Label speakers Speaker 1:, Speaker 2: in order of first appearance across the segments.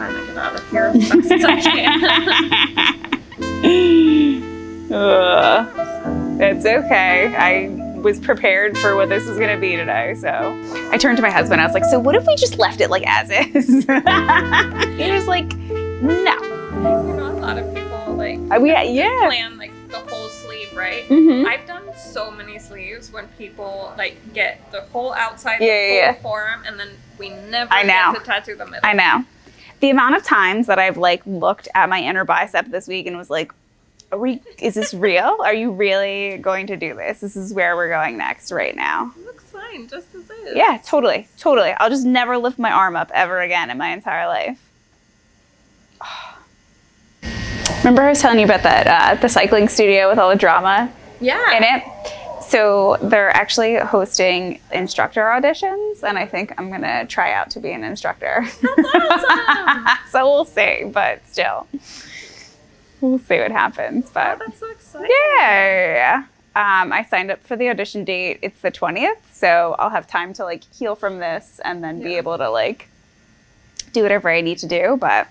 Speaker 1: trying to get out of here as fast as I can.
Speaker 2: It's okay. I was prepared for what this was going to be today, so I turned to my husband. I was like, so what if we just left it like as is? He was like, no.
Speaker 1: You know, a lot of people like plan like the whole sleeve, right?
Speaker 2: Mm-hmm.
Speaker 1: I've done so many sleeves when people like get the whole outside, the whole forearm, and then we never get to tattoo the middle.
Speaker 2: I know. The amount of times that I've like looked at my inner bicep this week and was like, is this real? Are you really going to do this? This is where we're going next right now.
Speaker 1: It looks fine, just as is.
Speaker 2: Yeah, totally. I'll just never lift my arm up ever again in my entire life. Remember I was telling you about that the cycling studio with all the drama in it? So they're actually hosting instructor auditions, and I think I'm going to try out to be an instructor.
Speaker 1: That's awesome!
Speaker 2: So we'll see, but still. We'll see what happens. But
Speaker 1: that's so exciting.
Speaker 2: Yeah. I signed up for the audition date. It's the 20th, so I'll have time to like heal from this and then be able to like do whatever I need to do. But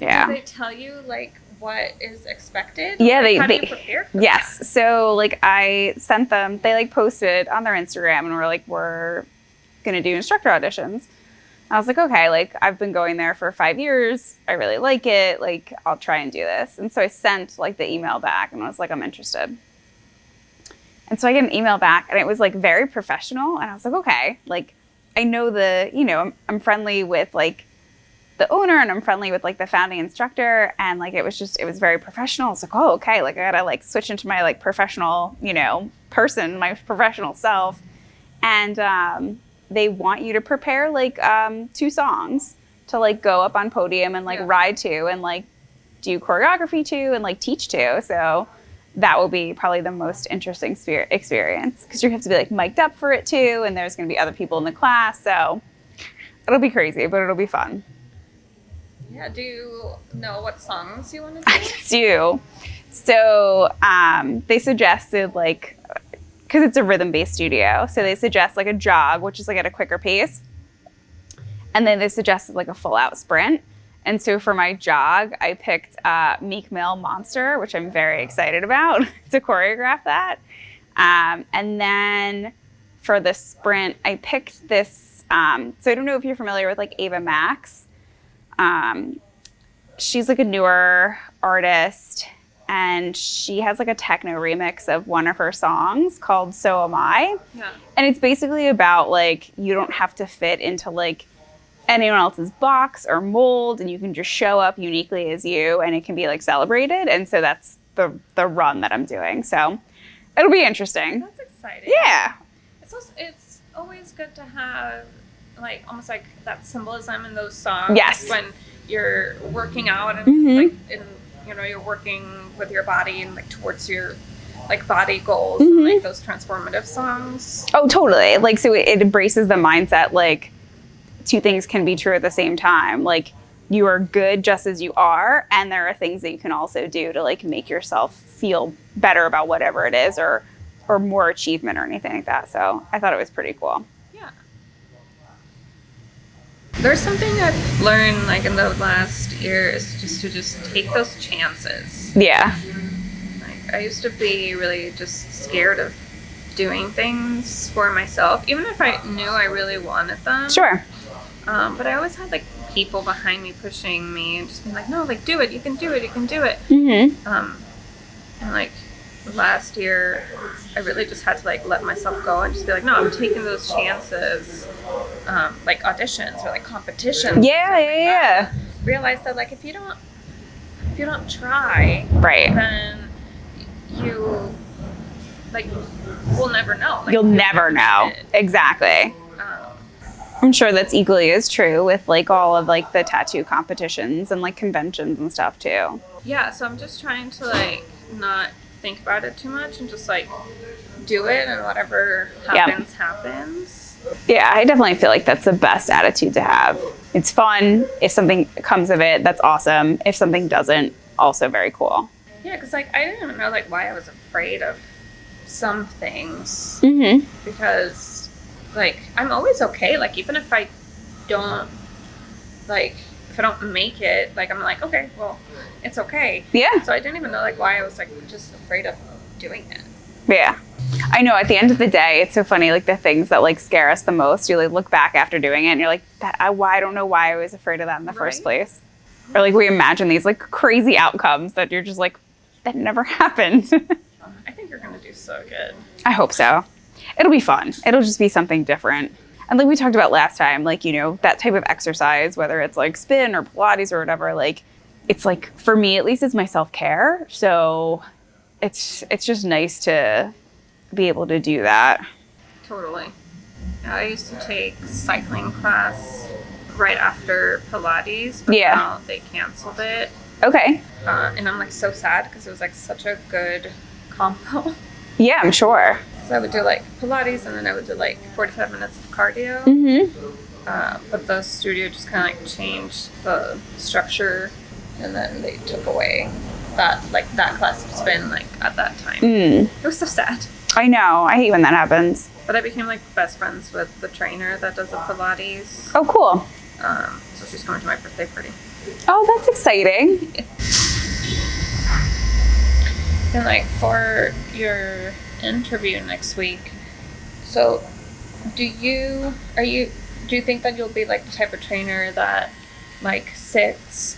Speaker 2: yeah.
Speaker 1: Do they tell you like what is expected?
Speaker 2: Yeah,
Speaker 1: how do you prepare for that?
Speaker 2: So like I sent them, they like posted on their Instagram and we're gonna do instructor auditions. I was like, okay, like I've been going there for 5 years. I really like it. Like I'll try and do this. And so I sent like the email back and I was like, I'm interested. And so I get an email back and it was like very professional. And I was like, okay, like I know I'm friendly with like the owner and I'm friendly with like the founding instructor. And like, it was very professional. I was like, oh, okay. Like I gotta like switch into my like professional, person, my professional self. And, they want you to prepare like 2 songs to like go up on podium and like ride to and like do choreography to and like teach to. So that will be probably the most interesting experience because you have to be like mic'd up for it too. And there's going to be other people in the class. So it'll be crazy, but it'll be fun.
Speaker 1: Yeah. Do you know what songs you want to do?
Speaker 2: I do. So they suggested like, because it's a rhythm-based studio, so they suggest like a jog, which is like at a quicker pace. And then they suggested like a full-out sprint. And so for my jog, I picked Meek Mill Monster, which I'm very excited about to choreograph that. And then for the sprint, I picked this. So I don't know if you're familiar with like Ava Max. She's like a newer artist. And she has like a techno remix of one of her songs called So Am I. Yeah. And it's basically about like, you don't have to fit into like anyone else's box or mold and you can just show up uniquely as you and it can be like celebrated. And so that's the run that I'm doing. So it'll be interesting.
Speaker 1: That's exciting.
Speaker 2: Yeah.
Speaker 1: It's always good to have like almost like that symbolism in those songs.
Speaker 2: Yes.
Speaker 1: When you're working out and like you're working with your body and like towards your like body goals and like those transformative songs.
Speaker 2: Oh, totally. Like, so it embraces the mindset, like 2 things can be true at the same time. Like you are good just as you are. And there are things that you can also do to like make yourself feel better about whatever it is or more achievement or anything like that. So I thought it was pretty cool.
Speaker 1: Yeah. There's something I've learned like in the last year is just to take those chances.
Speaker 2: Yeah.
Speaker 1: Like I used to be really just scared of doing things for myself, even if I knew I really wanted them.
Speaker 2: Sure.
Speaker 1: But I always had like people behind me pushing me and just being like, no, like do it, you can do it, you can do it.
Speaker 2: Mm-hmm.
Speaker 1: And like last year, I really just had to like let myself go and just be like, no, I'm taking those chances, like auditions or like competitions.
Speaker 2: Yeah.
Speaker 1: Realize that like if you don't try,
Speaker 2: right,
Speaker 1: then you like will never know. Like,
Speaker 2: you'll never know. Exactly. I'm sure that's equally as true with like all of like the tattoo competitions and like conventions and stuff too.
Speaker 1: Yeah, so I'm just trying to like not think about it too much and just like do it and whatever happens.
Speaker 2: Yeah, I definitely feel like that's the best attitude to have. It's fun. If something comes of it, that's awesome. If something doesn't, also very cool.
Speaker 1: Yeah, because like I didn't know like why I was afraid of some things.
Speaker 2: Mm-hmm.
Speaker 1: Because like I'm always okay. Like even if I don't like if I don't make it, like, I'm like, okay, well, it's okay.
Speaker 2: Yeah.
Speaker 1: So I didn't even know, like, why I was, like, just afraid of doing it.
Speaker 2: Yeah. I know, at the end of the day, it's so funny, like, the things that, like, scare us the most, you, like, look back after doing it, and you're like, I don't know why I was afraid of that in the first place. Or, like, we imagine these, like, crazy outcomes that you're just like, that never happened.
Speaker 1: I think you're going to do so good.
Speaker 2: I hope so. It'll be fun. It'll just be something different. And like we talked about last time, like, you know, that type of exercise, whether it's like spin or Pilates or whatever, like, it's like, for me at least, it's my self-care. So it's just nice to be able to do that.
Speaker 1: Totally. I used to take cycling class right after Pilates, but
Speaker 2: Yeah.
Speaker 1: now they canceled it.
Speaker 2: Okay.
Speaker 1: And I'm like so sad because it was like such a good combo.
Speaker 2: Yeah, I'm sure.
Speaker 1: So I would do like Pilates and then I would do like 45 minutes of cardio.
Speaker 2: Mm-hmm.
Speaker 1: But the studio just kind of like changed the structure, and then they took away that class of spin like at that time. It was so sad.
Speaker 2: I know. I hate when that happens.
Speaker 1: But I became like best friends with the trainer that does the Pilates.
Speaker 2: Oh, cool.
Speaker 1: So she's coming to my birthday party.
Speaker 2: Oh, that's exciting.
Speaker 1: And like for your interview next week, so do you think that you'll be like the type of trainer that like sits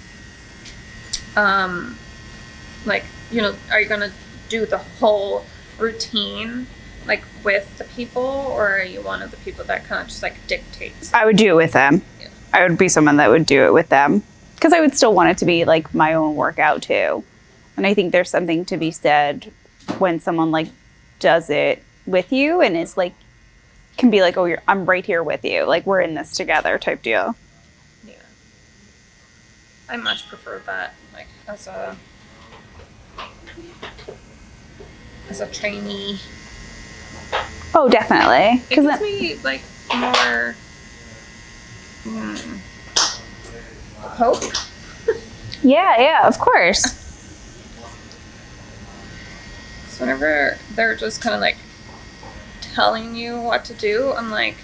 Speaker 1: like, you know, are you gonna do the whole routine like with the people, or are you one of the people that kind of just like dictates?
Speaker 2: I would do it with them.
Speaker 1: Yeah.
Speaker 2: I would be someone that would do it with them, because I would still want it to be like my own workout too. And I think there's something to be said when someone like does it with you and it's like, can be like, oh, I'm right here with you. Like, we're in this together type deal.
Speaker 1: Yeah. I much prefer that, like as a trainee.
Speaker 2: Oh, definitely.
Speaker 1: It gives me like more hope.
Speaker 2: Yeah, of course.
Speaker 1: So whenever they're just kind of like telling you what to do, I'm like,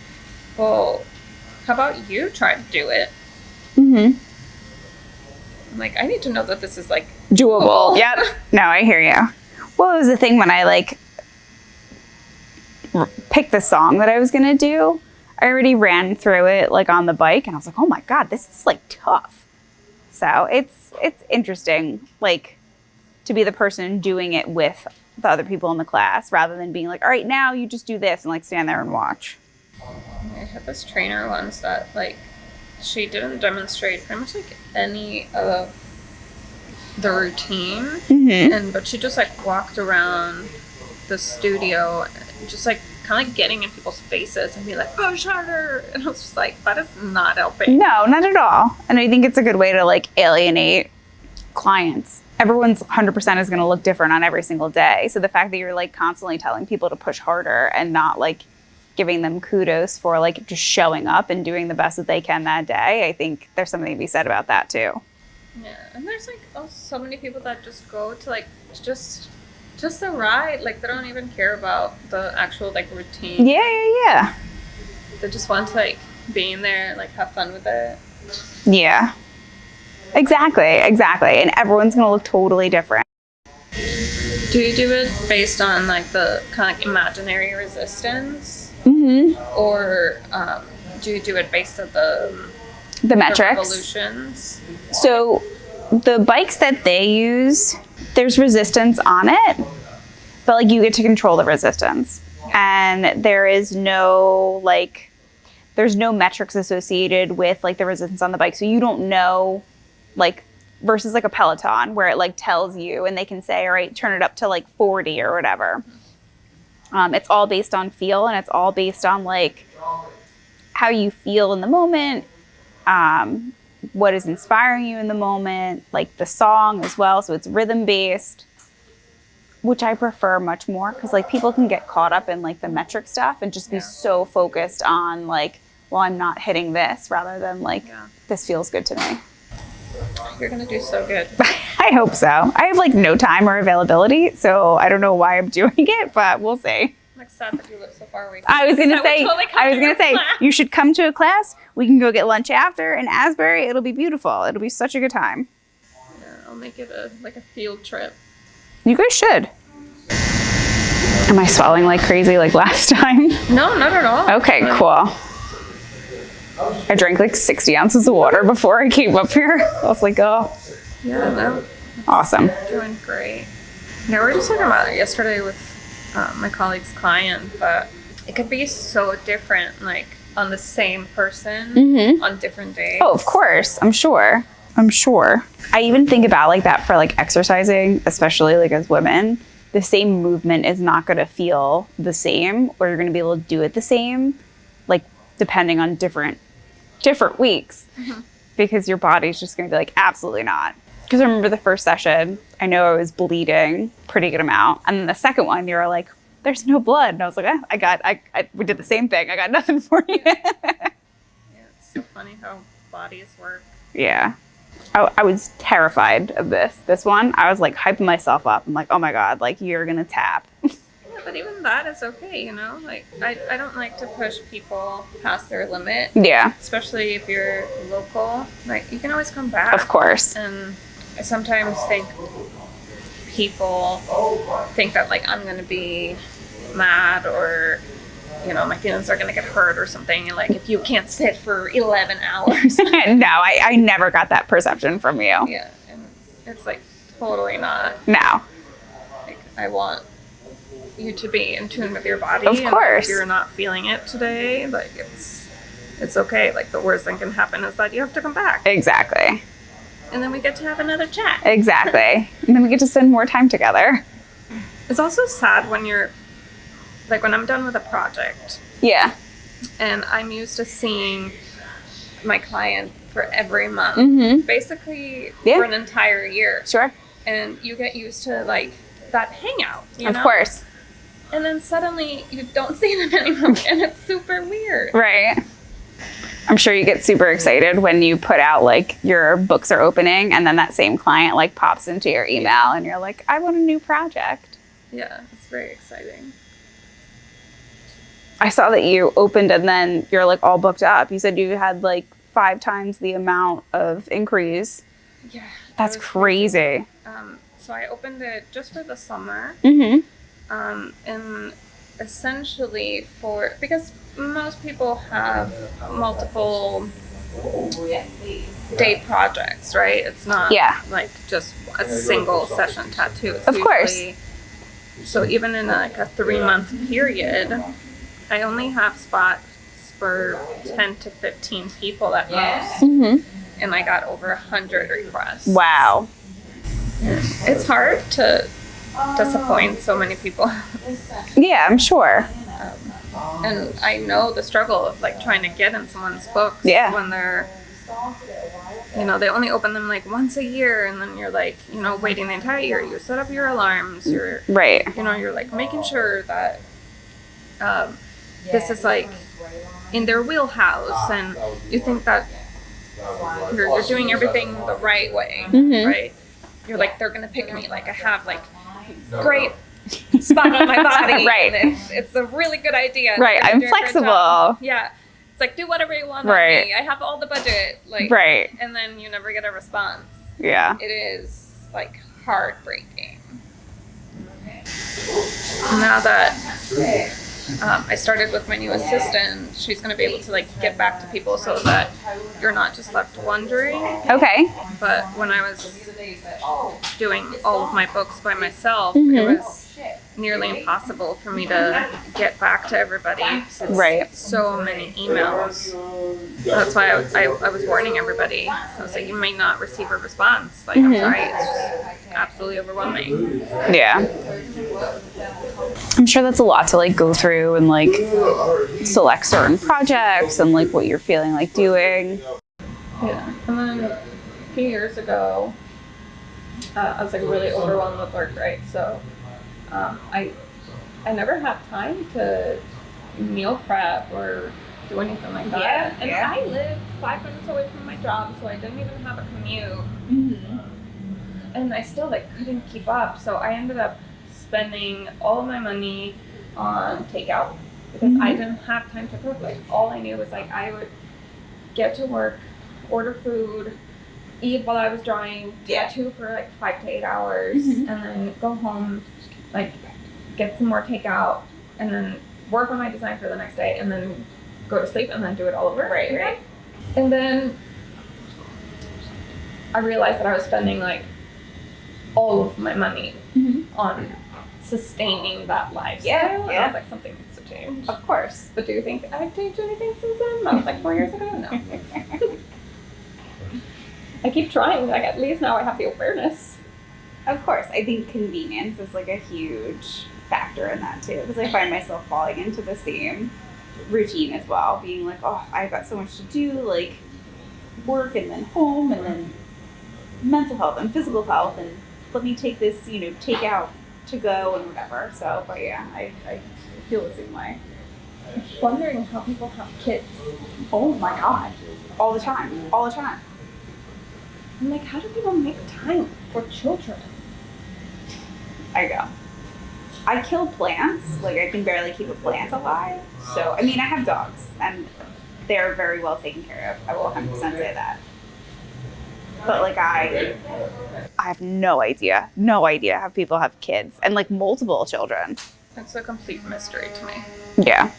Speaker 1: well, how about you try to do it?
Speaker 2: Mm-hmm.
Speaker 1: I'm like, I need to know that this is like
Speaker 2: Doable. Yep. No, I hear you. Well, it was the thing when I like picked the song that I was gonna do. I already ran through it like on the bike, and I was like, oh my god, this is like tough. So it's interesting, like, to be the person doing it with the other people in the class rather than being like, all right, now you just do this and like stand there and watch.
Speaker 1: I had this trainer once that like she didn't demonstrate pretty much like any of the routine, but she just like walked around the studio just like kind of like getting in people's faces and be like, push harder, and I was just like, that is not helping.
Speaker 2: No, not at all. And I think it's a good way to like alienate clients. Everyone's 100% is going to look different on every single day. So the fact that you're like constantly telling people to push harder and not like giving them kudos for like just showing up and doing the best that they can that day, I think there's something to be said about that too.
Speaker 1: Yeah, and there's like so many people that just go to like just the ride, like they don't even care about the actual like routine.
Speaker 2: Yeah.
Speaker 1: They just want to like be in there, like have fun with it.
Speaker 2: Yeah. Exactly. And everyone's going to look totally different.
Speaker 1: Do you do it based on like the kind of like imaginary resistance? Or do you do it based on
Speaker 2: the metrics?
Speaker 1: revolutions?
Speaker 2: So the bikes that they use, there's resistance on it, but like you get to control the resistance. And there is no like, there's no metrics associated with like the resistance on the bike. So you don't know, like, versus like a Peloton where it like tells you and they can say, all right, turn it up to like 40 or whatever. It's all based on feel, and it's all based on like how you feel in the moment, what is inspiring you in the moment, like the song as well. So it's rhythm based, which I prefer much more, because like people can get caught up in like the metric stuff and just be so focused on like, well, I'm not hitting this, rather than like, this feels good to me.
Speaker 1: You're gonna do so good.
Speaker 2: I hope so. I have like no time or availability, so I don't know why I'm doing it, but we'll see.
Speaker 1: Like, like sad that you live so far away.
Speaker 2: I was gonna say,
Speaker 1: class.
Speaker 2: you should come to a class. We can go get lunch after in Asbury. It'll be beautiful. It'll be such a good time.
Speaker 1: Yeah, I'll make it a field trip.
Speaker 2: You guys should. Am I swallowing like crazy like last time?
Speaker 1: No, not at all.
Speaker 2: Okay, cool. I drank like 60 ounces of water before I came up here. I was like, oh.
Speaker 1: Yeah, no.
Speaker 2: Awesome.
Speaker 1: Doing great. Yeah, we were just talking about it yesterday with my colleague's client, but it could be so different, like on the same person on different days.
Speaker 2: Oh, of course. I'm sure. I even think about like that for like exercising, especially like as women. The same movement is not going to feel the same, or you're going to be able to do it the same, like depending on different weeks, because your body's just going to be like, absolutely not. Because I remember the first session, I know I was bleeding pretty good amount. And then the second one, you were like, there's no blood. And I was like, we did the same thing. I got nothing for you.
Speaker 1: Yeah, it's so funny how bodies work.
Speaker 2: Yeah. I was terrified of this one. I was like hyping myself up. I'm like, oh my God, like you're going to tap.
Speaker 1: Yeah, but even that is okay, you know? Like, I don't like to push people past their limit.
Speaker 2: Yeah.
Speaker 1: Especially if you're local. Like, you can always come back.
Speaker 2: Of course.
Speaker 1: And I sometimes think people think that, like, I'm going to be mad or, you know, my feelings are going to get hurt or something. And, like, if you can't sit for 11 hours.
Speaker 2: No, I never got that perception from you.
Speaker 1: Yeah. And it's, like, totally not.
Speaker 2: No.
Speaker 1: Like, I want you to be in tune with your body.
Speaker 2: Of course.
Speaker 1: And if you're not feeling it today, like, it's okay. Like, the worst thing can happen is that you have to come back.
Speaker 2: Exactly.
Speaker 1: And then we get to have another chat.
Speaker 2: Exactly. And then we get to spend more time together.
Speaker 1: It's also sad when you're, like, when I'm done with a project
Speaker 2: Yeah.
Speaker 1: and I'm used to seeing my client for every month, basically for an entire year.
Speaker 2: Sure.
Speaker 1: And you get used to, like, that hangout, you know?
Speaker 2: Of course.
Speaker 1: And then suddenly you don't see them anymore, and it's super weird.
Speaker 2: Right. I'm sure you get super excited when you put out like your books are opening and then that same client like pops into your email and you're like, I want a new project.
Speaker 1: Yeah, it's very exciting.
Speaker 2: I saw that you opened and then you're like all booked up. You said you had like 5 times the amount of inquiries.
Speaker 1: Yeah.
Speaker 2: That's crazy.
Speaker 1: So I opened it just for the summer. And essentially because most people have multiple day projects, right? It's not like just a single session tattoo. It's
Speaker 2: of course.
Speaker 1: So even in like a 3-month period, I only have spots for 10 to 15 people at most. And I got over 100 requests.
Speaker 2: Wow.
Speaker 1: It's hard to disappoint so many people.
Speaker 2: Yeah, I'm sure.
Speaker 1: And I know the struggle of like trying to get in someone's books when they're, you know, they only open them like once a year, and then you're like, you know, waiting the entire year. You set up your alarms. You're you know, you're like making sure that this is like in their wheelhouse, and you think that you're doing everything the right way, right? You're like, they're gonna pick me. Like I have like great spot on my body.
Speaker 2: Right.
Speaker 1: And it's a really good idea.
Speaker 2: Right. I'm flexible.
Speaker 1: Yeah. It's like, do whatever you want on me. I have all the budget. Like, and then you never get a response.
Speaker 2: Yeah.
Speaker 1: It is like heartbreaking. Now that I started with my new assistant, she's going to be able to like get back to people so that you're not just left wondering.
Speaker 2: Okay.
Speaker 1: But when I was doing all of my books by myself, it was nearly impossible for me to get back to everybody. It's so many emails. That's why I was warning everybody. I was like, you may not receive a response. Like, I'm sorry, it's just absolutely overwhelming.
Speaker 2: Yeah. I'm sure that's a lot to like go through and like select certain projects and like what you're feeling like doing.
Speaker 1: Yeah. And then a few years ago, I was like really overwhelmed with work, right? So I never had time to meal prep or do anything like that. And I lived 5 minutes away from my job, so I didn't even have a commute. And I still like couldn't keep up. So I ended up spending all of my money on takeout because I didn't have time to cook. Like all I knew was like I would get to work, order food, eat while I was drawing, tattoo for like 5 to 8 hours, and then go home, like get some more takeout, and then work on my design for the next day, and then go to sleep, and then do it all over. Right. And then I realized that I was spending like all of my money on sustaining that lifestyle. And I was like, something needs to change.
Speaker 2: Of course.
Speaker 1: But do you think I've changed anything since then? That was like 4 years ago? No. I keep trying. Like at least now I have the awareness.
Speaker 2: Of course. I think convenience is like a huge factor in that too, because I find myself falling into the same routine as well, being like, oh, I've got so much to do, like work and then home and then mental health and physical health, and let me take this, take out to go and whatever. So, but yeah, I feel the same way.
Speaker 1: I'm wondering how people have kids.
Speaker 2: Oh my God. All the time.
Speaker 1: I'm like, how do people make time for children?
Speaker 2: I go. I kill plants. Like, I can barely keep a plant alive. So, I mean, I have dogs, and they're very well taken care of. I will 100% say that. But, like, I have no idea how people have kids, and, like, multiple children.
Speaker 1: It's a complete mystery to me.
Speaker 2: Yeah.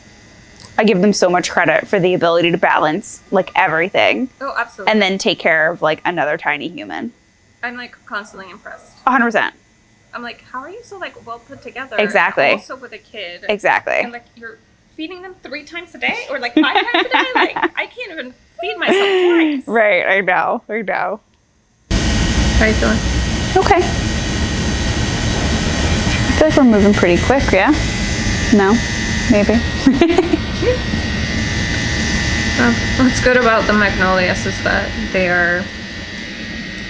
Speaker 2: I give them so much credit for the ability to balance, like, everything.
Speaker 1: Oh, absolutely.
Speaker 2: And then take care of, like, another tiny human.
Speaker 1: I'm, like, constantly impressed.
Speaker 2: 100%.
Speaker 1: I'm like, how are you so, like, well put together?
Speaker 2: Exactly.
Speaker 1: Also with a kid.
Speaker 2: Exactly.
Speaker 1: And, like, you're feeding them 3 times a day? Or, like, 5 times a day? Like, I can't even feed myself twice.
Speaker 2: Right, I know.
Speaker 1: How you feeling?
Speaker 2: Okay. I feel like we're moving pretty quick, yeah? No? Maybe?
Speaker 1: What's good about the magnolias is that they are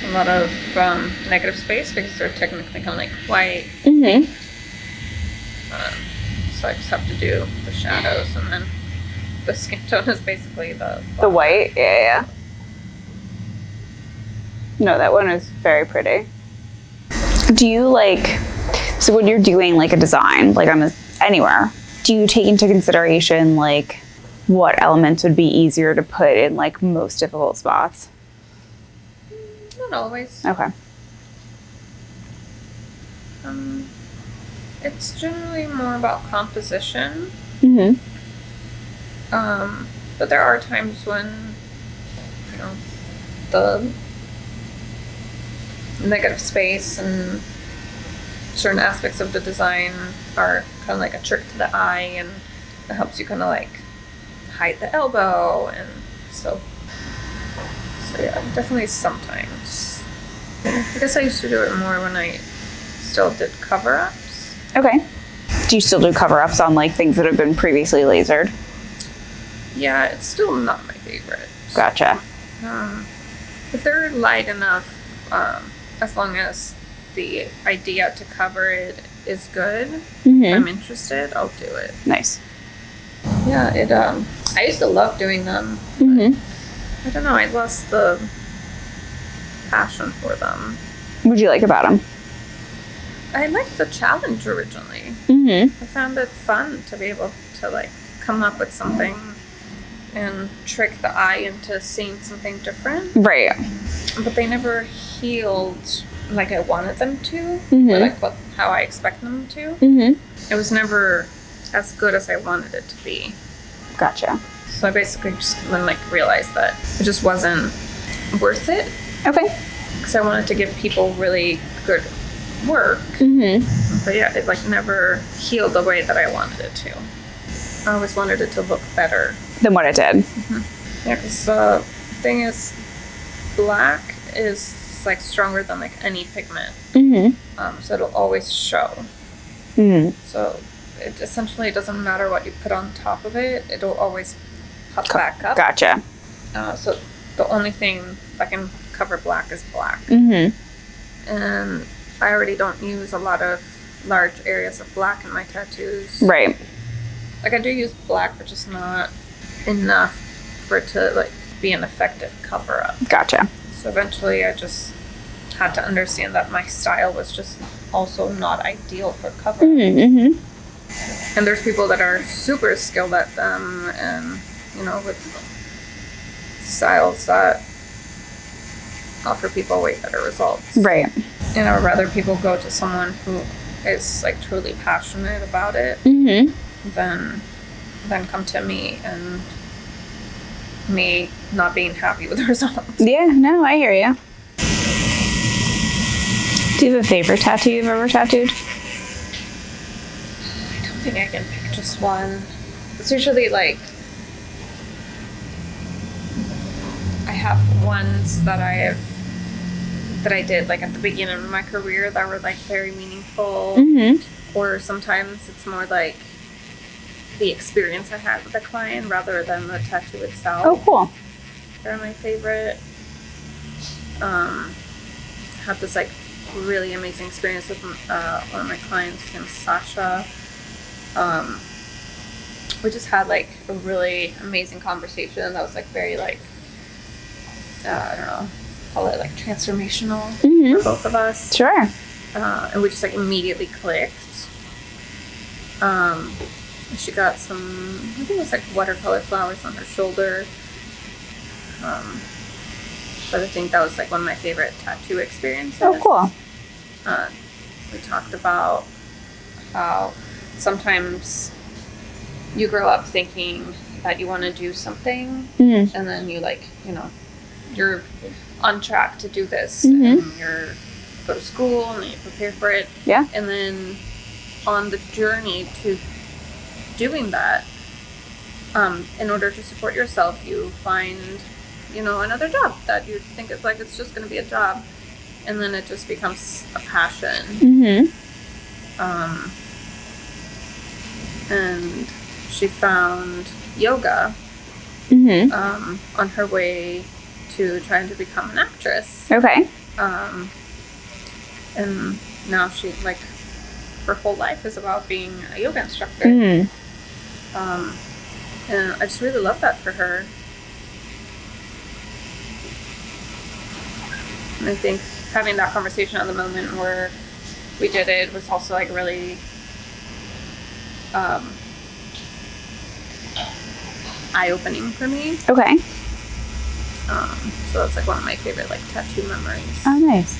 Speaker 1: a lot of negative space because they're technically kind of like white. So I just have to do the shadows, and then the skin tone is basically the
Speaker 2: white. Yeah. No, that one is very pretty. Do you so when you're doing like a design, like anywhere, do you take into consideration like what elements would be easier to put in like most difficult spots?
Speaker 1: Not always.
Speaker 2: Okay.
Speaker 1: It's generally more about composition. But there are times when, the negative space and certain aspects of the design are kind of like a trick to the eye, and it helps you kind of like hide the elbow, and so yeah, definitely sometimes. I guess I used to do it more when I still did cover-ups.
Speaker 2: Okay. Do you still do cover-ups on like things that have been previously lasered?
Speaker 1: Yeah, it's still not my favorite.
Speaker 2: Gotcha.
Speaker 1: If they're light enough, as long as the idea to cover it is good, if I'm interested, I'll do it.
Speaker 2: Nice.
Speaker 1: Yeah, I used to love doing them. I don't know, I lost the passion for them.
Speaker 2: What did you like about them?
Speaker 1: I liked the challenge originally. I found it fun to be able to like come up with something and trick the eye into seeing something different.
Speaker 2: Right.
Speaker 1: But they never healed like I wanted them to, or like how I expect them to. It was never as good as I wanted it to be.
Speaker 2: Gotcha.
Speaker 1: So I basically just then like realized that it just wasn't worth it.
Speaker 2: Okay.
Speaker 1: Because I wanted to give people really good work. But yeah, it like never healed the way that I wanted it to. I always wanted it to look better
Speaker 2: than what it did.
Speaker 1: Yeah, because the thing is, black is like stronger than like any pigment. So it'll always show. So it essentially doesn't matter what you put on top of it, it'll always pop back up.
Speaker 2: Gotcha.
Speaker 1: So the only thing that can cover black is black. And I already don't use a lot of large areas of black in my tattoos.
Speaker 2: Right.
Speaker 1: Like I do use black, but just not enough for it to like be an effective cover up.
Speaker 2: Gotcha.
Speaker 1: So eventually I just had to understand that my style was just also not ideal for cover. And there's people that are super skilled at them and, you know, with styles that offer people way better results.
Speaker 2: Right.
Speaker 1: And I would rather people go to someone who is like truly passionate about it than come to me and me not being happy with the results.
Speaker 2: Yeah, no, I hear you. Do you have a favorite tattoo you've ever tattooed?
Speaker 1: I don't think I can pick just one. It's usually like I have ones that I did like at the beginning of my career that were like very meaningful, or sometimes it's more like the experience I had with the client rather than the tattoo itself.
Speaker 2: Oh, cool.
Speaker 1: They're my favorite. Had this like really amazing experience with one of my clients named Sasha. We just had like a really amazing conversation that was like very like I don't know, call it like transformational for both of us.
Speaker 2: Sure.
Speaker 1: And we just like immediately clicked. She got some, I think it was like watercolor flowers on her shoulder. But I think that was like one of my favorite tattoo experiences.
Speaker 2: Oh, cool.
Speaker 1: We talked about how sometimes you grow up thinking that you want to do something and then you like, you know, you're on track to do this and you're go to school and then you prepare for it.
Speaker 2: Yeah.
Speaker 1: And then on the journey to doing that, in order to support yourself, you find, you know, another job that you think it's like it's just going to be a job, and then it just becomes a passion. And she found yoga on her way to trying to become an actress.
Speaker 2: Okay.
Speaker 1: And now she like her whole life is about being a yoga instructor. And I just really love that for her. And I think having that conversation at the moment where we did it was also like really eye-opening for me.
Speaker 2: Okay.
Speaker 1: So that's like one of my favorite like tattoo memories.
Speaker 2: Oh, nice.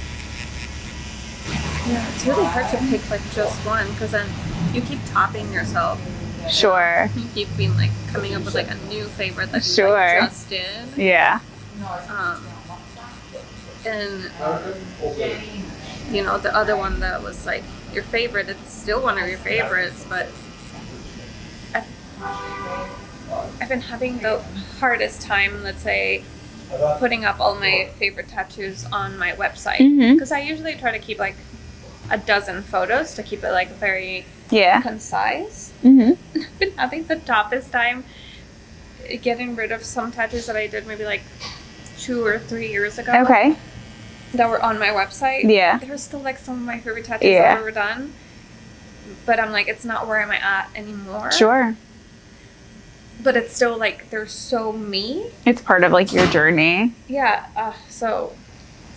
Speaker 1: Yeah, it's really hard to pick like just one because then you keep topping yourself.
Speaker 2: Sure.
Speaker 1: You keep being like coming up with like a new favorite that you
Speaker 2: Sure.
Speaker 1: like, just did.
Speaker 2: Yeah.
Speaker 1: And you know, the other one that was like your favorite, it's still one of your favorites, but I've been having the hardest time, let's say, putting up all my favorite tattoos on my website, because I usually try to keep like a dozen photos to keep it like very concise. I've been having the toughest time getting rid of some tattoos that I did maybe like 2 or 3 years ago.
Speaker 2: Okay.
Speaker 1: That were on my website.
Speaker 2: Yeah.
Speaker 1: There's still like some of my favorite tattoos I've ever done, but I'm like, it's not where I'm at anymore.
Speaker 2: Sure.
Speaker 1: But it's still like they're so me.
Speaker 2: It's part of like your journey.
Speaker 1: Yeah. So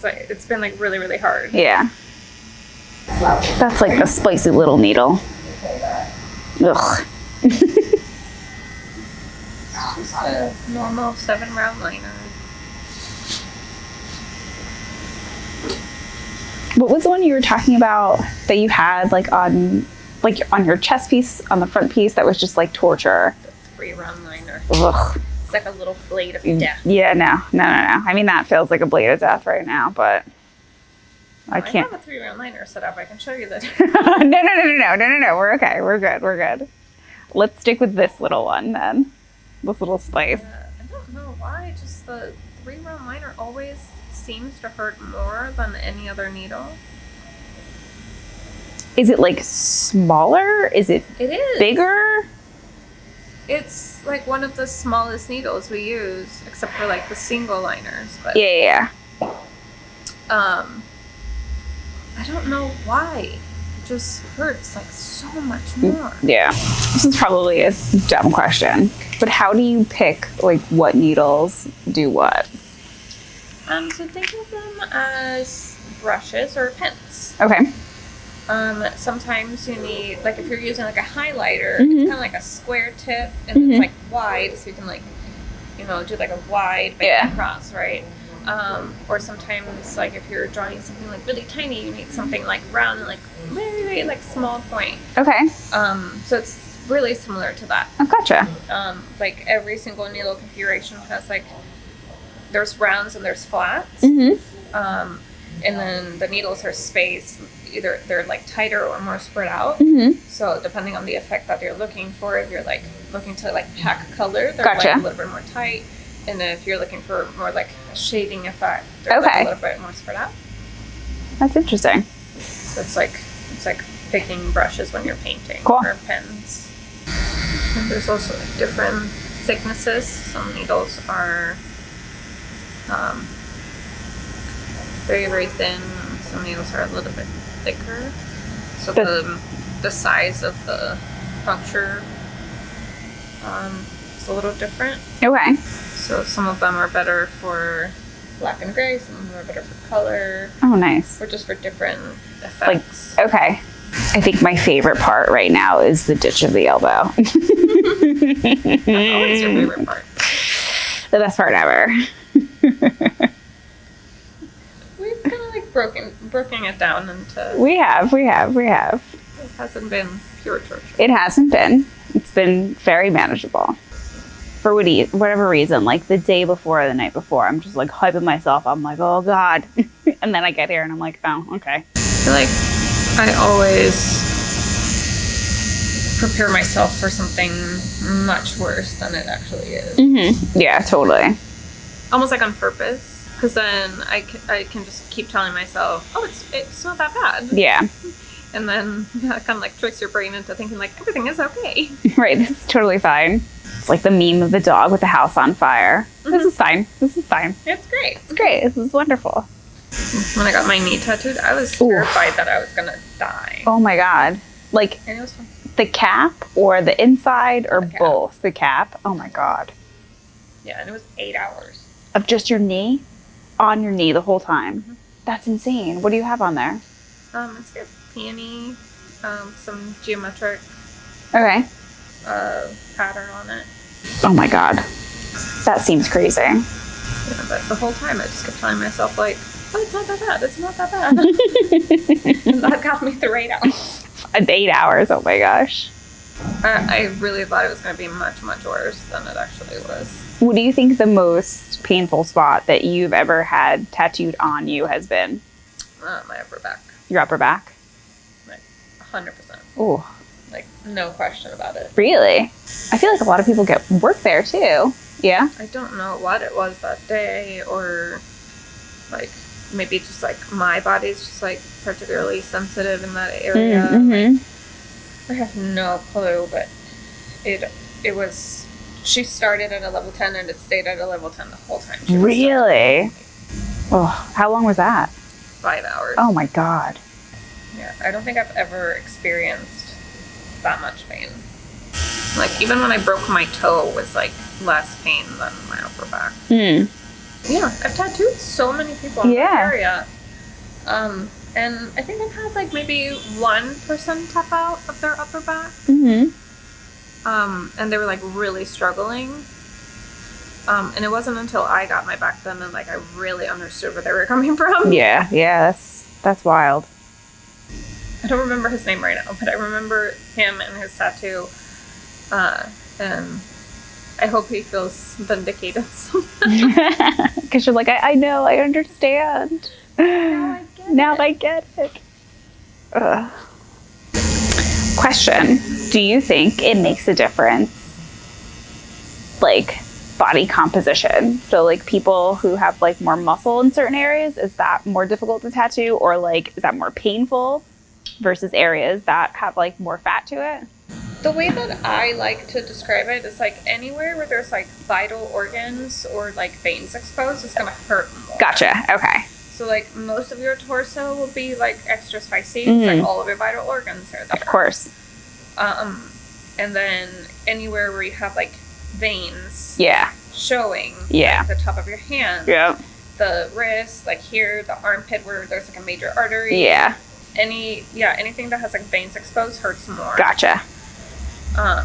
Speaker 1: it's been like really, really hard.
Speaker 2: Yeah. That's like the spicy little needle. Ugh.
Speaker 1: Just a normal 7 round liner.
Speaker 2: What was the one you were talking about that you had like on your chest piece, on the front piece, that was just like torture?
Speaker 1: The 3 round liner.
Speaker 2: Ugh.
Speaker 1: It's like a little blade of death.
Speaker 2: Yeah, no. I mean, that feels like a blade of death right now, but I can't.
Speaker 1: I have a 3 round liner set up. I can show you that.
Speaker 2: No. We're okay. We're good. Let's stick with this little one then. This little spice.
Speaker 1: I don't know why. Just the 3 round liner always seems to hurt more than any other needle.
Speaker 2: Is it like smaller? Is it
Speaker 1: is
Speaker 2: bigger?
Speaker 1: It's like one of the smallest needles we use, except for like the single liners. But
Speaker 2: Yeah.
Speaker 1: I don't know why. It just hurts like so much more.
Speaker 2: Yeah. This is probably a dumb question, but how do you pick like what needles do what?
Speaker 1: So think of them as brushes or pens.
Speaker 2: Okay.
Speaker 1: Sometimes you need, like, if you're using like a highlighter, it's kind of like a square tip, and it's like wide, so you can, like, you know, do like a wide across, right? Or sometimes, like, if you're drawing something like really tiny, you need something like round and like very, very like small point.
Speaker 2: Okay.
Speaker 1: So it's really similar to that.
Speaker 2: Oh, gotcha.
Speaker 1: Like every single needle configuration has like, there's rounds and there's flats. And then the needles are spaced. Either they're like tighter or more spread out. So depending on the effect that you're looking for, if you're like looking to like pack color, they're like a little bit more tight. And then if you're looking for more like a shading effect, they're like a little bit more spread out.
Speaker 2: That's interesting.
Speaker 1: So it's like picking brushes when you're painting or pens. And there's also like different thicknesses. Some needles are very, very thin. Some needles are a little bit thicker. So the size of the puncture is a little different.
Speaker 2: Okay.
Speaker 1: So some of them are better for black and gray, some of them are better for color.
Speaker 2: Oh, nice.
Speaker 1: Or just for different effects.
Speaker 2: Like, okay. I think my favorite part right now is the ditch of the elbow.
Speaker 1: That's always your favorite part.
Speaker 2: The best part ever.
Speaker 1: We've kind of like broken it down into...
Speaker 2: We have.
Speaker 1: It hasn't been pure torture.
Speaker 2: It hasn't been. It's been very manageable. For whatever reason, like the day before or the night before, I'm just like hyping myself. I'm like, oh God. And then I get here and I'm like, oh, okay.
Speaker 1: I feel like I always prepare myself for something much worse than it actually is.
Speaker 2: Yeah, totally.
Speaker 1: Almost like on purpose. Because then I can just keep telling myself, oh, it's not that bad.
Speaker 2: Yeah.
Speaker 1: And then that kind of like tricks your brain into thinking like everything is okay.
Speaker 2: Right, this is totally fine. It's like the meme of the dog with the house on fire. This is fine. This is fine.
Speaker 1: It's great.
Speaker 2: It's great. This is wonderful.
Speaker 1: When I got my knee tattooed, I was terrified that I was going to die.
Speaker 2: Oh my God. Like,
Speaker 1: and it was fun.
Speaker 2: The cap or the inside or both? The cap? Oh my God.
Speaker 1: Yeah, and it was 8 hours.
Speaker 2: Of just your knee? On your knee the whole time? That's insane. What do you have on there?
Speaker 1: It's got peony, some geometric pattern on it.
Speaker 2: Oh my God. That seems crazy.
Speaker 1: Yeah, but the whole time I just kept telling myself like, oh, it's not that bad. It's not that bad. And that got me through 8 hours.
Speaker 2: 8 hours. Oh my gosh.
Speaker 1: I really thought it was going to be much, much worse than it actually was.
Speaker 2: What do you think the most painful spot that you've ever had tattooed on you has been?
Speaker 1: My upper back.
Speaker 2: Your upper back?
Speaker 1: Like 100%.
Speaker 2: Ooh.
Speaker 1: Like no question about it.
Speaker 2: Really? I feel like a lot of people get work there too. Yeah?
Speaker 1: I don't know what it was that day, or like maybe just like my body's just like particularly sensitive in that area. Like, I have no clue, but it was. She started at a level 10 and it stayed at a level 10 the whole time.
Speaker 2: Really? Oh, how long was that?
Speaker 1: 5 hours.
Speaker 2: Oh my God.
Speaker 1: Yeah, I don't think I've ever experienced that much pain. Like even when I broke my toe was like less pain than my upper back. Yeah, I've tattooed so many people in that area. And I think I've had like maybe one person tap out of their upper back. And they were like really struggling. And it wasn't until I got my back done and like I really understood where they were coming from.
Speaker 2: Yeah, that's wild.
Speaker 1: I don't remember his name right now, but I remember him and his tattoo. And I hope he feels vindicated somehow.
Speaker 2: Because you're like, I know, I understand. Now I get it. Question. Do you think it makes a difference, like, body composition? So, like, people who have, like, more muscle in certain areas, is that more difficult to tattoo? Or, like, is that more painful versus areas that have, like, more fat to it?
Speaker 1: The way that I like to describe it is, like, anywhere where there's, like, vital organs or, like, veins exposed is going to hurt more.
Speaker 2: Gotcha. Okay.
Speaker 1: So, like, most of your torso will be, like, extra spicy. It's like all of your vital organs are there.
Speaker 2: Of course.
Speaker 1: And then anywhere where you have, like, veins showing, like, the top of your hand, the wrist, like here, the armpit where there's, like, a major artery. anything that has like veins exposed hurts more.
Speaker 2: Gotcha.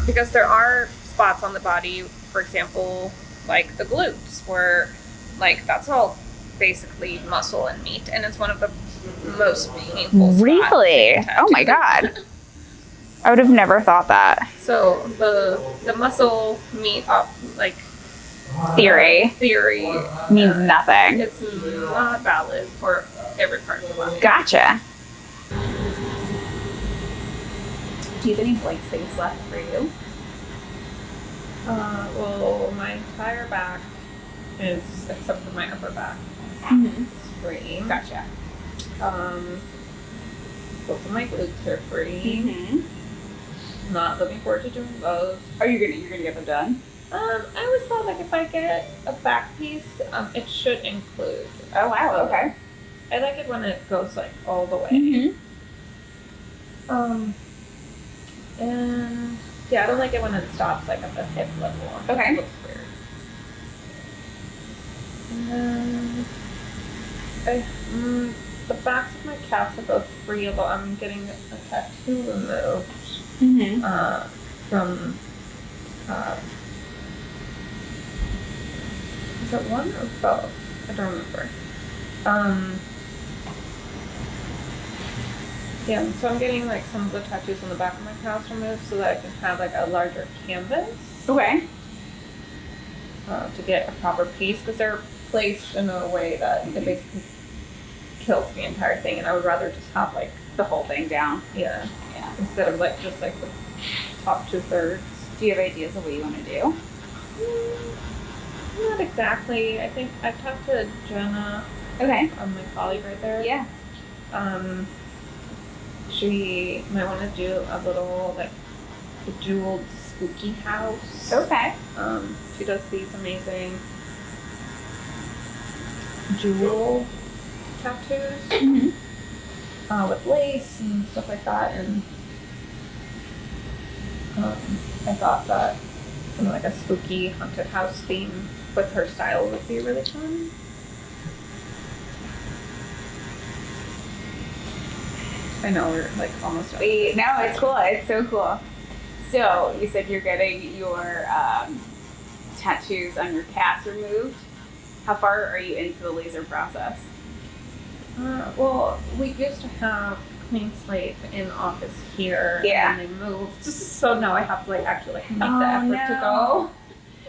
Speaker 1: Because there are spots on the body, for example, like the glutes, where like that's all basically muscle and meat, and it's one of the most painful spots.
Speaker 2: Really? Oh my God. I would have never thought that.
Speaker 1: So the muscle meat like
Speaker 2: Theory means nothing.
Speaker 1: It's not valid for every part of the body.
Speaker 2: Gotcha. Do you have any blank space left for you?
Speaker 1: Well, my entire back is, except for my upper back, it's free.
Speaker 2: Gotcha.
Speaker 1: Both of my glutes are free. Not looking forward to doing those.
Speaker 2: Are you gonna get them done?
Speaker 1: I always thought like if I get a back piece, it should include.
Speaker 2: Oh wow. Okay.
Speaker 1: I like it when it goes like all the way. And yeah, I don't like it when it stops like at the hip level.
Speaker 2: Okay.
Speaker 1: It looks weird. And then the backs of my calves are both free, although I'm getting a tattoo removed from. Is it one or both? I don't remember. Yeah, so I'm getting like some of the tattoos on the back of my calves removed so that I can have like a larger canvas.
Speaker 2: Okay.
Speaker 1: To get a proper piece, because they're placed in a way that it basically kills the entire thing, and I would rather just have like
Speaker 2: The whole thing down.
Speaker 1: yeah, instead of like just like the top 2/3.
Speaker 2: Do you have ideas of what you want to do?
Speaker 1: Not exactly. I think I've talked to Jenna,
Speaker 2: Okay.
Speaker 1: my colleague right there.
Speaker 2: Yeah.
Speaker 1: She might want to do a little like bejeweled spooky house.
Speaker 2: Okay.
Speaker 1: She does these amazing jewel tattoos with lace and stuff like that, and I thought that like a spooky haunted house theme with her style would be really fun. I know we're like almost done.
Speaker 2: No, it's cool. It's so cool. So you said you're getting your tattoos on your calves removed. How far are you into the laser process?
Speaker 1: Well, we used to have Clean Slate in office here,
Speaker 2: Yeah.
Speaker 1: and then they moved. So now I have to like actually like make the effort to go.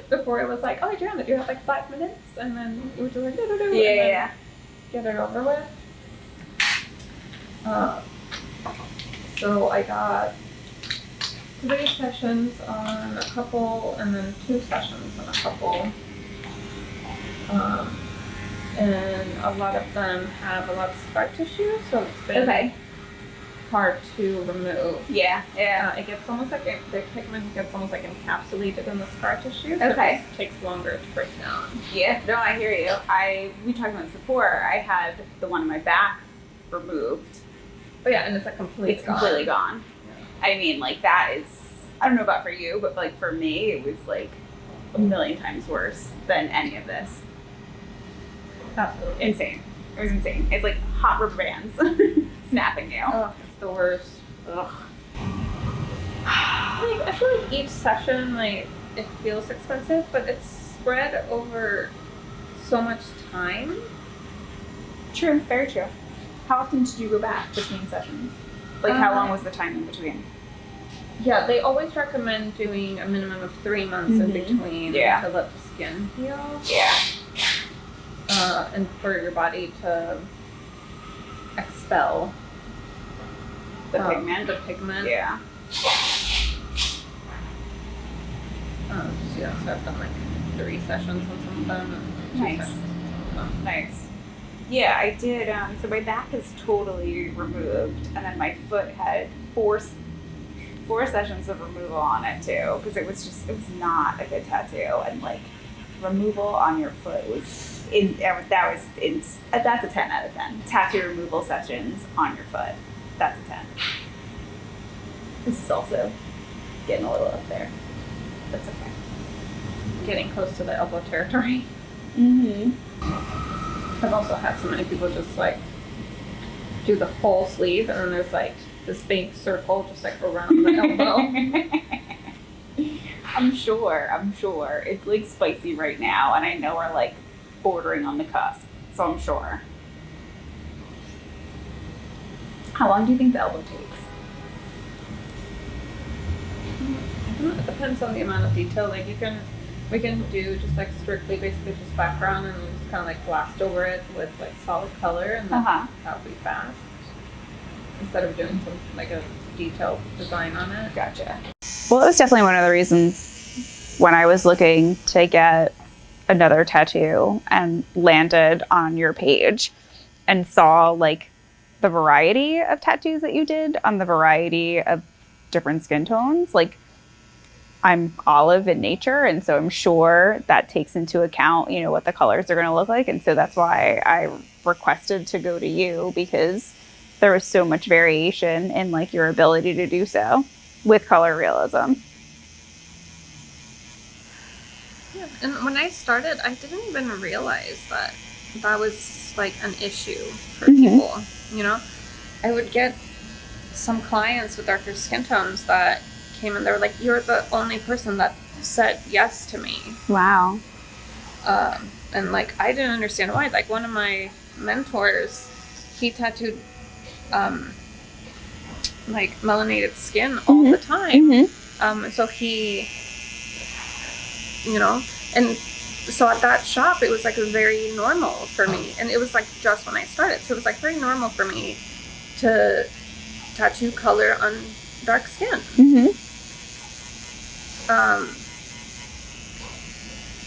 Speaker 1: Before it was like, oh, Adriana, do you have like 5 minutes? And then it was just like, do-do-do,
Speaker 2: Yeah.
Speaker 1: get it over with. So I got 3 sessions on a couple, and then 2 sessions on a couple. And a lot of them have a lot of scar tissue, so it's been hard to remove.
Speaker 2: Yeah.
Speaker 1: It gets almost like the pigment gets almost like encapsulated in the scar tissue. So
Speaker 2: Okay.
Speaker 1: it just takes longer to break down.
Speaker 2: Yeah. No, I hear you. We talked about this before. I had the one on my back removed.
Speaker 1: But yeah, and it's like completely
Speaker 2: gone. Yeah. I mean, like that is, I don't know about for you, but like for me, it was like a million times worse than any of this.
Speaker 1: Absolutely.
Speaker 2: Insane. It was insane. It's like hot rubber bands snapping you.
Speaker 1: Oh, it's the worst.
Speaker 2: Ugh.
Speaker 1: Like, I feel like each session, like, it feels expensive, but it's spread over so much time.
Speaker 2: True. Very true. How often did you go back between sessions? Like, how long was the time in between?
Speaker 1: Yeah, they always recommend doing a minimum of 3 months in between to let the skin heal.
Speaker 2: Yeah.
Speaker 1: And for your body to expel
Speaker 2: the
Speaker 1: pigment.
Speaker 2: Yeah.
Speaker 1: So I've done like 3 sessions on some of them and 2
Speaker 2: Nice.
Speaker 1: sessions on some of them.
Speaker 2: Nice. Yeah, I did. So my back is totally removed, and then my foot had four sessions of removal on it too, because it was not a good tattoo, and like removal on your foot was that's a 10 out of 10. Tattoo removal sessions on your foot, that's a 10. This is also getting a little up there. That's okay.
Speaker 1: Getting close to the elbow territory.
Speaker 2: Mm-hmm.
Speaker 1: I've also had so many people just like do the whole sleeve, and then there's like this big circle just like around the elbow.
Speaker 2: I'm sure. It's like spicy right now, and I know we're like bordering on the cusp, so I'm sure. How long do you think the elbow takes?
Speaker 1: It depends on the amount of detail. Like we can do just like strictly basically just background and just kind of like blast over it with like solid color, and then that would be fast. Instead of doing some like a detailed design on it.
Speaker 2: Gotcha. Well, it was definitely one of the reasons when I was looking to get another tattoo and landed on your page and saw like the variety of tattoos that you did on the variety of different skin tones. Like, I'm olive in nature, and so I'm sure that takes into account, you know, what the colors are going to look like. And so that's why I requested to go to you, because there was so much variation in like your ability to do so with color realism.
Speaker 1: Yeah, and when I started, I didn't even realize that that was like an issue for people. You know, I would get some clients with darker skin tones that came and they were like, "You're the only person that said yes to me."
Speaker 2: Wow.
Speaker 1: And like I didn't understand why. Like one of my mentors, he tattooed like melanated skin all the time. So he, you know, and so at that shop it was like very normal for me, and it was like just when I started, so it was like very normal for me to tattoo color on dark skin.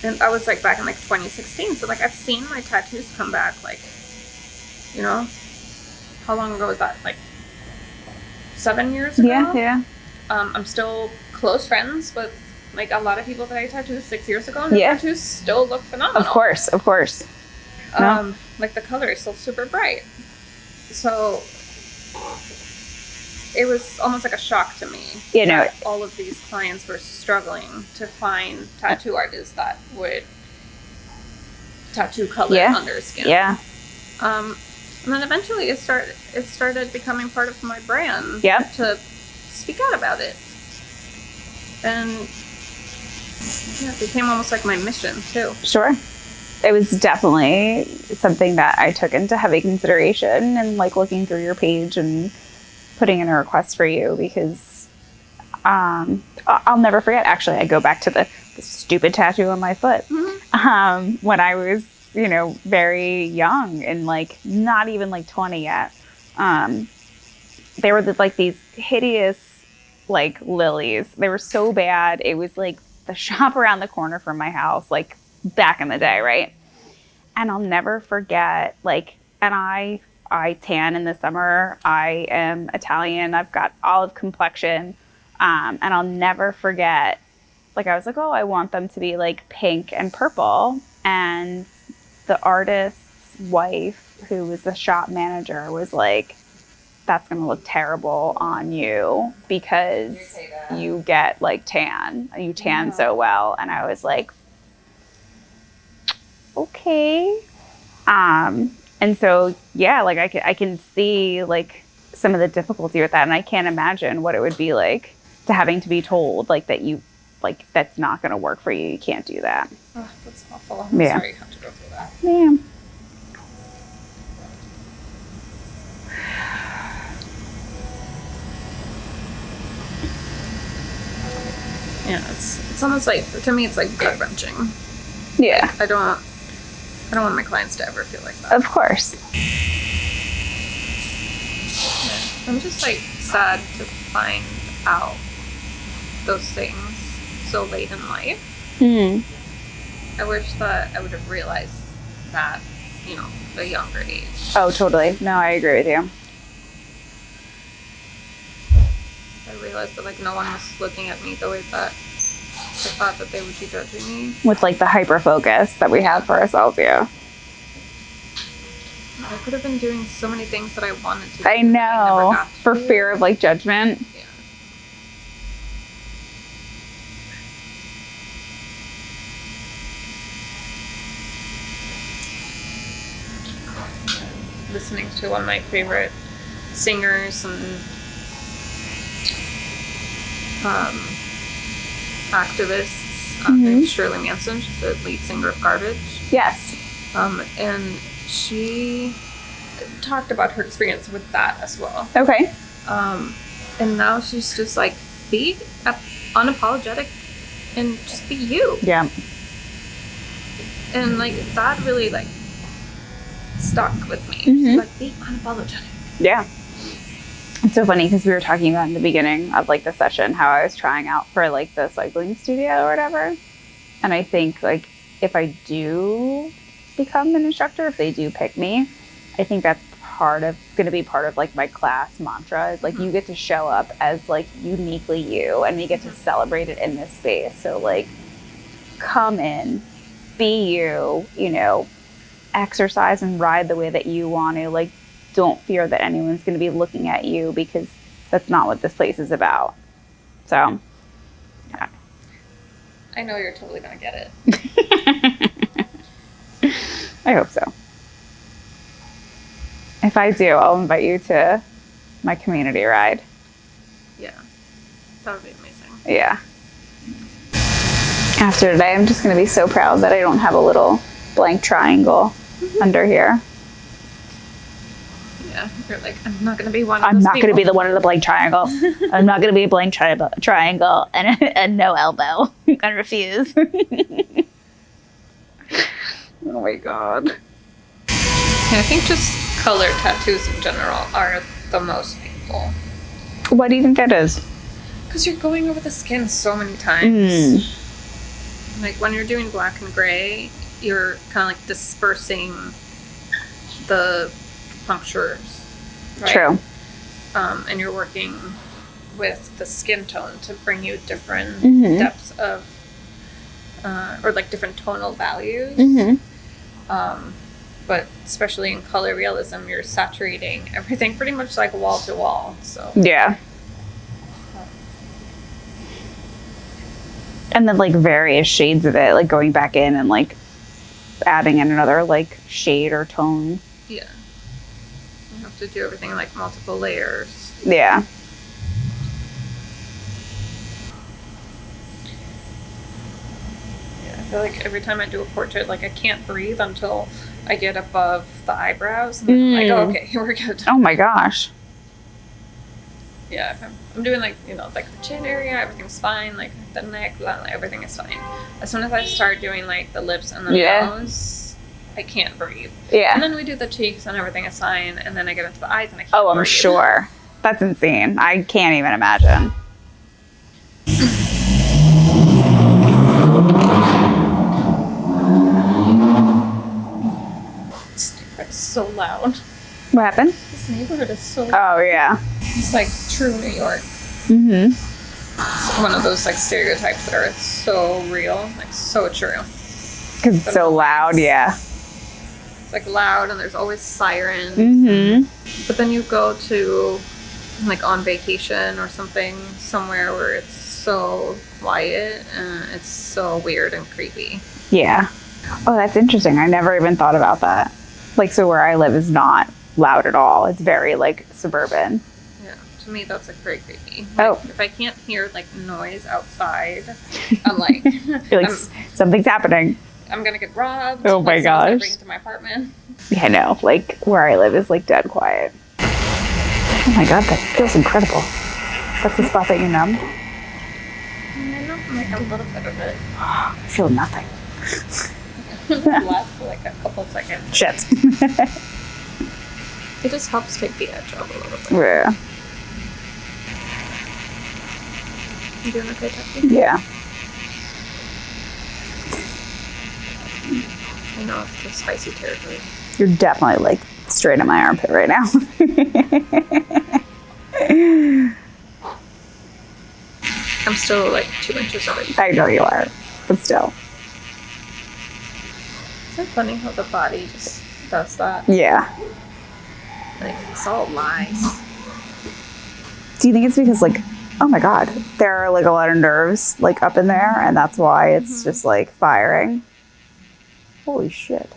Speaker 1: And I was like back in like 2016, so like I've seen my tattoos come back, like, you know, how long ago was that? Like 7 years ago?
Speaker 2: Yeah.
Speaker 1: I'm still close friends with like a lot of people that I tattooed 6 years ago, and the tattoos still look phenomenal.
Speaker 2: Of course. No.
Speaker 1: Like the color is still super bright. So it was almost like a shock to me.
Speaker 2: You know,
Speaker 1: all of these clients were struggling to find tattoo artists that would tattoo color on their skin.
Speaker 2: Yeah.
Speaker 1: And then eventually it started becoming part of my brand. To speak out about it. And it became almost like my mission too.
Speaker 2: Sure. It was definitely something that I took into heavy consideration, and like looking through your page and putting in a request for you, because I'll never forget, actually, I go back to the stupid tattoo on my foot. When I was, you know, very young and like not even like 20 yet. They were like these hideous like lilies. They were so bad. It was like the shop around the corner from my house, like back in the day, right? And I'll never forget, like, and I tan in the summer. I am Italian. I've got olive complexion. And I'll never forget, like, I was like, oh, I want them to be like pink and purple. And the artist's wife, who was the shop manager, was like, that's going to look terrible on you because you get like tan. You tan so well. And I was like, okay. And so, yeah, like I can see like some of the difficulty with that. And I can't imagine what it would be like to having to be told like that you, like, that's not going to work for you. You can't do that.
Speaker 1: Oh, that's awful. I'm sorry you have to go through that.
Speaker 2: Yeah.
Speaker 1: Yeah, it's almost like, to me, it's like gut wrenching.
Speaker 2: Yeah.
Speaker 1: Like, I don't want my clients to ever feel like that.
Speaker 2: Of course.
Speaker 1: Yeah. I'm just like sad to find out those things so late in life. I wish that I would have realized that, you know, at a younger age.
Speaker 2: Oh, totally. No, I agree with you.
Speaker 1: I realized that like no one was looking at me the way that I thought that they would be judging me.
Speaker 2: With like the hyper focus that we have for ourselves, yeah.
Speaker 1: I could have been doing so many things that I wanted to do.
Speaker 2: I know, for
Speaker 1: do.
Speaker 2: fear of like judgment.
Speaker 1: Yeah. Listening to one of my favorite singers and activists named Shirley Manson. She's the lead singer of Garbage.
Speaker 2: Yes.
Speaker 1: And she talked about her experience with that as well.
Speaker 2: Okay.
Speaker 1: And now she's just like, be unapologetic and just be you.
Speaker 2: Yeah.
Speaker 1: And like that really like stuck with me. She's like, be unapologetic.
Speaker 2: Yeah. It's so funny because we were talking about in the beginning of like the session how I was trying out for like the cycling studio or whatever. And I think like if I do become an instructor, if they do pick me, I think that's going to be part of like my class mantra is like you get to show up as like uniquely you and we get to celebrate it in this space. So like come in, be you, you know, exercise and ride the way that you want to. Like don't fear that anyone's going to be looking at you because that's not what this place is about. So yeah.
Speaker 1: I know you're totally going to get
Speaker 2: it. I hope so. If I do, I'll invite you to my community ride.
Speaker 1: Yeah, that would be amazing.
Speaker 2: Yeah. After today, I'm just going to be so proud that I don't have a little blank triangle under here.
Speaker 1: Yeah, you're like, I'm not going to be one of
Speaker 2: I'm
Speaker 1: those
Speaker 2: not going to be
Speaker 1: people.
Speaker 2: the one in the blank triangle. I'm not going to be a blank triangle and no elbow. I refuse. Oh my God.
Speaker 1: Yeah, I think just color tattoos in general are the most painful.
Speaker 2: What do you think that is?
Speaker 1: Because you're going over the skin so many times. Like when you're doing black and gray, you're kind of like dispersing the punctures. Right?
Speaker 2: True.
Speaker 1: And you're working with the skin tone to bring you different depths of, or like different tonal values. But especially in color realism, you're saturating everything pretty much like wall to wall. So
Speaker 2: yeah. And then like various shades of it, like going back in and like adding in another like shade or tone.
Speaker 1: Yeah. You have to do everything in like multiple layers.
Speaker 2: Yeah.
Speaker 1: Yeah, I feel like every time I do a portrait, like I can't breathe until I get above the eyebrows. And then I'm like, oh, okay, we're good.
Speaker 2: Oh my gosh.
Speaker 1: Yeah, if I'm doing like, you know, like the chin area, everything's fine. Like the neck, everything is fine. As soon as I start doing like the lips and the nose, I can't breathe.
Speaker 2: Yeah.
Speaker 1: And then we do the cheeks and everything is fine. And then I get into the eyes and I can't
Speaker 2: breathe.
Speaker 1: I'm
Speaker 2: sure. That's insane. I can't even imagine.
Speaker 1: This neighborhood is so loud.
Speaker 2: What happened?
Speaker 1: This neighborhood is so loud.
Speaker 2: Oh, yeah.
Speaker 1: It's like true New York. It's one of those like stereotypes that are so real, like so true.
Speaker 2: Because it's so loud, yeah.
Speaker 1: It's like loud and there's always sirens. But then you go to like on vacation or something somewhere where it's so quiet and it's so weird and creepy.
Speaker 2: Yeah. Oh, that's interesting. I never even thought about that. Like, so where I live is not loud at all. It's very like suburban.
Speaker 1: Yeah, to me that's like very creepy.
Speaker 2: Oh.
Speaker 1: Like, if I can't hear like noise outside, I'm like,
Speaker 2: you're like something's happening.
Speaker 1: I'm gonna get robbed.
Speaker 2: Oh my gosh.
Speaker 1: Bring to my apartment.
Speaker 2: Yeah, no. Like where I live is like dead quiet. Oh my God, that feels incredible. That's the spot that you numbed?
Speaker 1: I know, like a little bit of it.
Speaker 2: I feel nothing.
Speaker 1: Last for like a couple seconds.
Speaker 2: Shit.
Speaker 1: It just helps take the edge off a little bit.
Speaker 2: Yeah.
Speaker 1: You doing okay, Tucky?
Speaker 2: Yeah.
Speaker 1: I know it's the spicy territory.
Speaker 2: You're definitely like straight in my armpit right now.
Speaker 1: I'm still like 2 inches away.
Speaker 2: I know you are, but still.
Speaker 1: Isn't it funny how the body just does that?
Speaker 2: Yeah.
Speaker 1: Like, it's all lies.
Speaker 2: Do you think it's because like, oh my God, there are like a lot of nerves like up in there and that's why it's just like firing? Holy shit.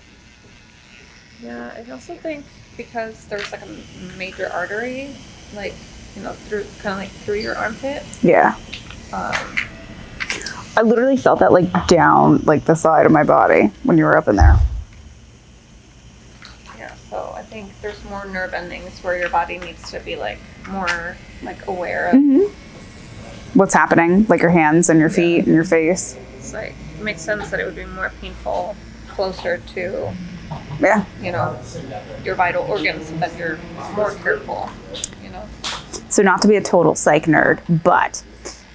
Speaker 1: Yeah, I also think because there's like a major artery, like, through kind of like through your armpit.
Speaker 2: Yeah.
Speaker 1: Um,
Speaker 2: I literally felt that like down like the side of my body when you were up in there.
Speaker 1: yeah, so I think there's more nerve endings where your body needs to be like more like aware of.
Speaker 2: What's happening, like your hands and your feet and your face.
Speaker 1: It's like, it makes sense that it would be more painful closer to,
Speaker 2: Yeah.
Speaker 1: your vital organs, so that you're more careful,
Speaker 2: So not to be a total psych nerd, but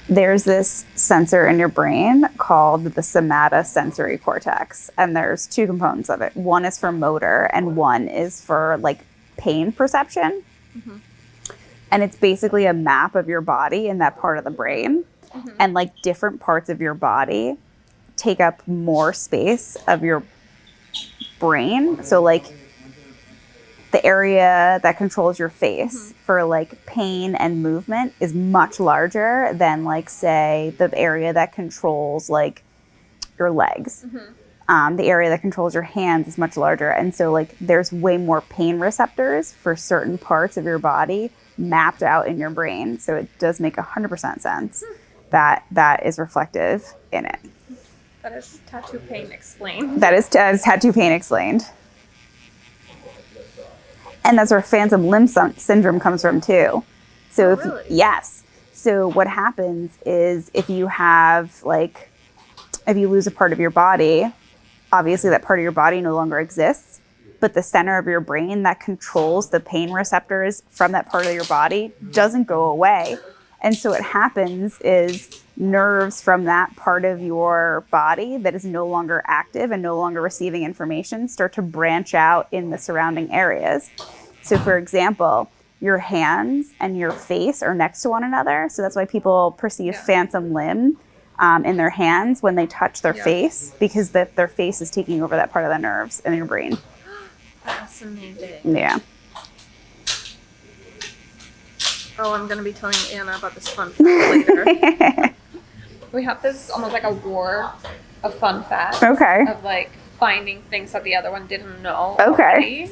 Speaker 2: there's this sensor in your brain called the somatosensory cortex, and there's two components of it. One is for motor and one is for like pain perception. And it's basically a map of your body in that part of the brain. And like different parts of your body take up more space of your brain. So like the area that controls your face for like pain and movement is much larger than like, say, the area that controls like your legs. The area that controls your hands is much larger. And so like there's way more pain receptors for certain parts of your body mapped out in your brain. So it does make 100% sense that that is reflective in it.
Speaker 1: That is tattoo pain explained.
Speaker 2: That is tattoo pain explained. And that's where phantom limb syndrome comes from too. So
Speaker 1: really?
Speaker 2: Yes. So what happens is if you lose a part of your body, obviously that part of your body no longer exists, but the center of your brain that controls the pain receptors from that part of your body doesn't go away. And so what happens is nerves from that part of your body that is no longer active and no longer receiving information start to branch out in the surrounding areas. So for example, your hands and your face are next to one another. So that's why people perceive phantom limb in their hands when they touch their face, because their face is taking over that part of the nerves in your brain.
Speaker 1: Fascinating.
Speaker 2: Yeah.
Speaker 1: Oh, I'm going to be telling Anna about this fun fact later. We have this almost like a war of fun facts.
Speaker 2: Okay.
Speaker 1: Of like finding things that the other one didn't know.
Speaker 2: Okay.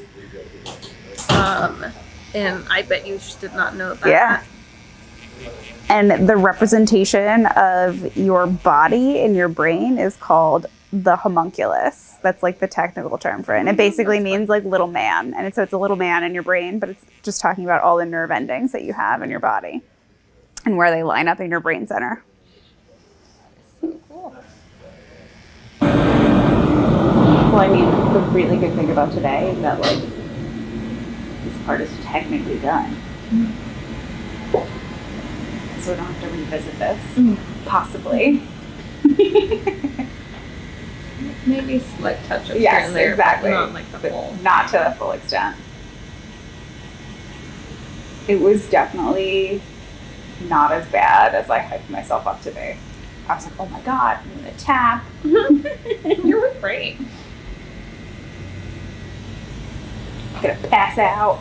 Speaker 1: Already. And I bet you just did not know that.
Speaker 2: Yeah. And the representation of your body in your brain is called the homunculus. That's like the technical term for it. And it basically means like little man. And so it's a little man in your brain, but it's just talking about all the nerve endings that you have in your body and where they line up in your brain center.
Speaker 1: So cool.
Speaker 2: Well, I mean, the really good thing about today is that like this part is technically done. So we don't have to revisit this, possibly.
Speaker 1: Maybe slight touch-ups here
Speaker 2: Yes,
Speaker 1: and there,
Speaker 2: exactly.
Speaker 1: but not like the whole.
Speaker 2: Not to the full extent. It was definitely not as bad as I hyped myself up to be. I was like, oh my God, I'm gonna tap.
Speaker 1: You were great.
Speaker 2: I'm gonna pass out.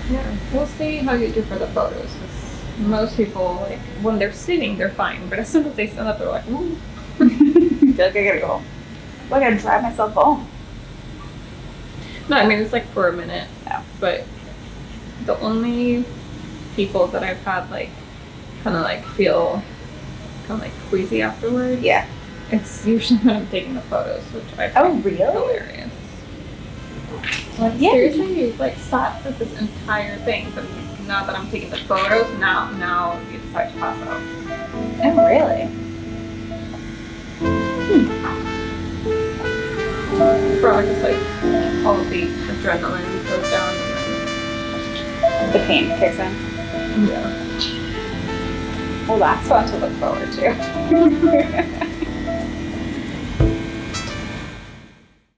Speaker 1: Yeah, we'll see how you do for the photos. 'Cause most people, like, when they're sitting, they're fine. But as soon as they stand up, they're like, ooh.
Speaker 2: I feel like I gotta go home. I gotta drive myself home.
Speaker 1: No, I mean, it's like for a minute.
Speaker 2: Yeah.
Speaker 1: But the only people that I've had, like, kind of like feel kind of like queasy afterwards.
Speaker 2: Yeah.
Speaker 1: It's usually when I'm taking the photos, which I find
Speaker 2: really?
Speaker 1: hilarious. Like,
Speaker 2: Yeah.
Speaker 1: seriously, you like sat through this entire thing, but now that I'm taking the photos, now you decide to pass out.
Speaker 2: Oh, really?
Speaker 1: Probably just like all of the adrenaline goes down and
Speaker 2: The pain kicks in.
Speaker 1: then, yeah.
Speaker 2: Well, that's fun to look forward to.